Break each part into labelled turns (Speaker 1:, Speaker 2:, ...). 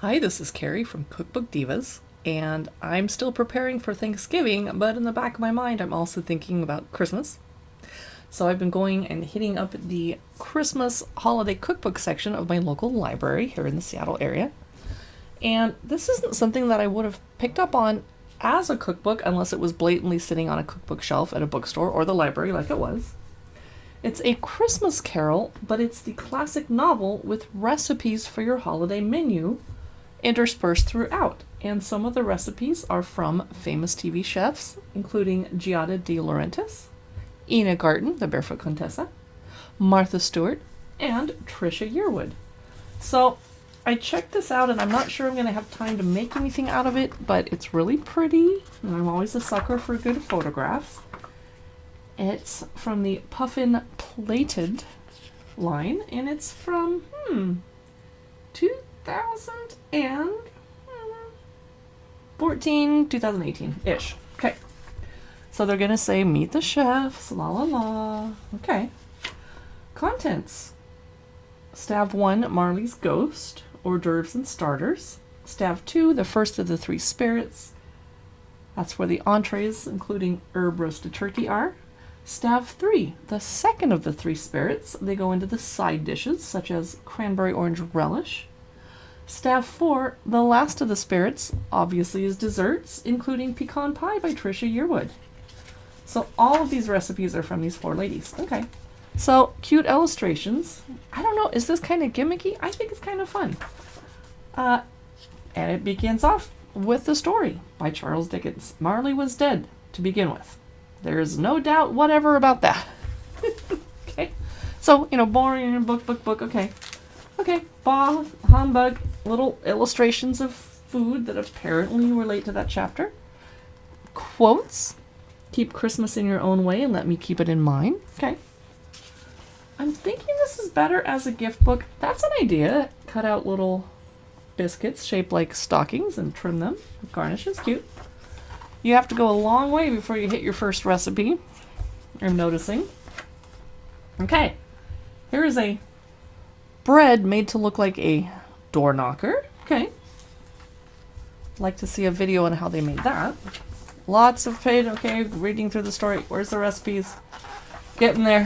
Speaker 1: Hi, this is Carrie from Cookbook Divas, and I'm still preparing for Thanksgiving, but in the back of my mind, I'm also thinking about Christmas. So I've been going and hitting up the Christmas holiday cookbook section of my local library here in the Seattle area. And this isn't something that I would have picked up on as a cookbook unless it was blatantly sitting on a cookbook shelf at a bookstore or the library like it was. It's a Christmas carol, but it's the classic novel with recipes for your holiday menu interspersed throughout. And some of the recipes are from famous TV chefs, including Giada di Laurentiis, Ina Garten, the Barefoot Contessa, Martha Stewart, and Trisha Yearwood. So I checked this out, and I'm not sure I'm going to have time to make anything out of it, but it's really pretty, and I'm always a sucker for good photographs. It's from the Puffin plated line, and it's from 2014, 2018-ish. Okay. So they're going to say, meet the chefs, la la la. Okay. Contents. Stav 1, Marley's Ghost, hors d'oeuvres and starters. Stav 2, the first of the three spirits. That's where the entrees, including herb roasted turkey, are. Stav 3, the second of the three spirits. They go into the side dishes, such as cranberry orange relish. Stav 4, the last of the spirits, obviously is desserts, including pecan pie by Trisha Yearwood. So all of these recipes are from these four ladies. Okay. So cute illustrations. I don't know, is this kind of gimmicky? I think it's kind of fun. And it begins off with the story by Charles Dickens. Marley was dead to begin with. There's no doubt whatever about that. Okay. So, boring book. Okay. Okay. Bah, humbug. Little illustrations of food that apparently relate to that chapter. Quotes. Keep Christmas in your own way and let me keep it in mine. Okay. I'm thinking this is better as a gift book. That's an idea. Cut out little biscuits shaped like stockings and trim them with garnishes. Cute. You have to go a long way before you hit your first recipe. I'm noticing. Okay. Here is a bread made to look like a door knocker. Okay. Like to see a video on how they made that. Lots of paid. Okay, reading through the story. Where's the recipes? Getting there.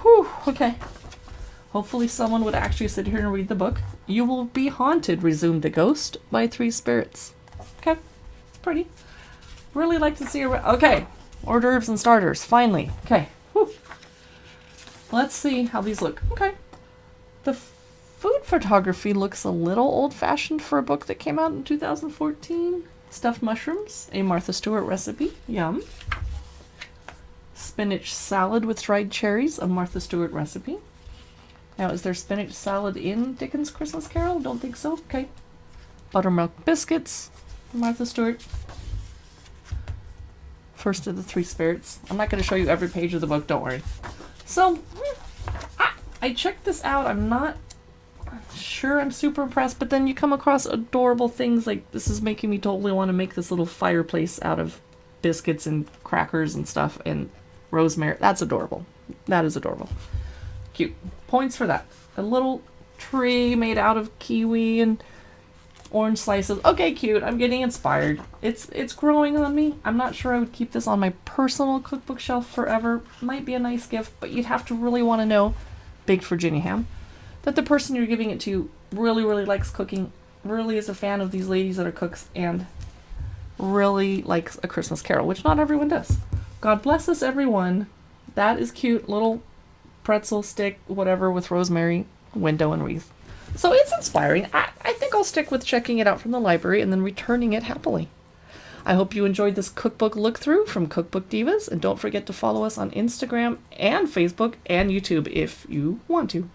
Speaker 1: Whew, okay. Hopefully someone would actually sit here and read the book. You will be haunted, resumed the ghost, by three spirits. Okay, it's pretty. Really like to see okay, hors d'oeuvres and starters, finally. Okay, whew. Let's see how these look. Okay. The food photography looks a little old-fashioned for a book that came out in 2014. Stuffed mushrooms, a Martha Stewart recipe. Yum. Spinach salad with dried cherries, a Martha Stewart recipe. Now, is there spinach salad in Dickens' Christmas Carol? Don't think so. Okay. Buttermilk biscuits, Martha Stewart. First of the three spirits. I'm not going to show you every page of the book, don't worry. So, I checked this out. I'm not sure I'm super impressed, but then you come across adorable things like this is making me totally want to make this little fireplace out of biscuits and crackers and stuff and rosemary. That's adorable. That is adorable. Cute. Points for that. A little tree made out of kiwi and orange slices. Okay, cute. I'm getting inspired. It's growing on me. I'm not sure I would keep this on my personal cookbook shelf forever. Might be a nice gift, but you'd have to really want to know, baked Virginia ham, that the person you're giving it to really, really likes cooking, really is a fan of these ladies that are cooks, and really likes A Christmas Carol, which not everyone does. God bless us, everyone. That is cute. Little pretzel stick, whatever, with rosemary, window, and wreath. So it's inspiring. I think I'll stick with checking it out from the library and then returning it happily. I hope you enjoyed this cookbook look-through from Cookbook Divas, and don't forget to follow us on Instagram and Facebook and YouTube if you want to.